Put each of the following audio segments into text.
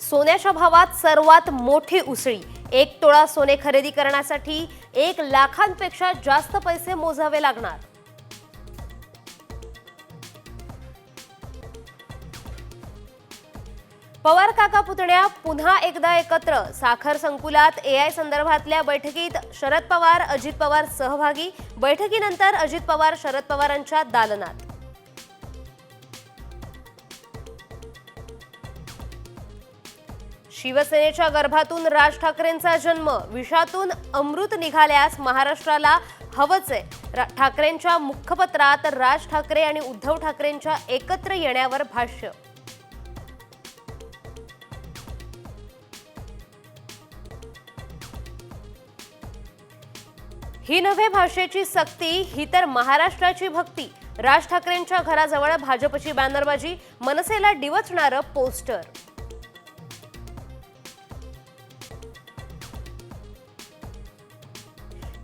सोन्याच्या भावात सर्वात मोठी उसळी। 1 तोळा सोने खरेदी करण्यासाठी 1 लाखांपेक्षा जास्त पैसे मोजावे लागणार। पवार काका पुतण्या पुन्हा एकदा एकत्र। साखर संकुलात एआय संदर्भातल्या बैठकीत शरद पवार अजित पवार सहभागी। बैठकीनंतर अजित पवार शरद पवारांच्या दालनात। शिवसेनेच्या गर्भातून राज ठाकरेंचा जन्म। विषातून अमृत निघाल्यास महाराष्ट्राला हवंच आहे। ठाकरेंच्या मुखपत्रात राज ठाकरे आणि उद्धव ठाकरेंच्या एकत्र येण्यावर भाष्य। ही नव्हे भाषेची सक्ती, ही तर महाराष्ट्राची भक्ती। राज ठाकरेंच्या घराजवळ भाजपची बॅनरबाजी, मनसेला डिवचणारं पोस्टर।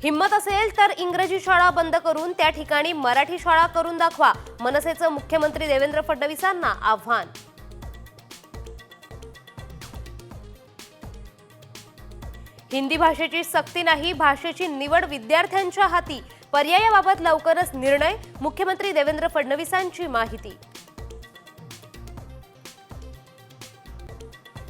हिम्मत असेल तर इंग्रजी शाळा बंद करून त्या ठिकाणी मराठी शाळा करून दाखवा, मनसेचं मुख्यमंत्री देवेंद्र फडणवीसांना आव्हान। हिंदी भाषेची सक्ती नाही, भाषेची निवड विद्यार्थ्यांच्या हाती। पर्यायाबाबत लवकरच निर्णय, मुख्यमंत्री देवेंद्र फडणवीसांची माहिती।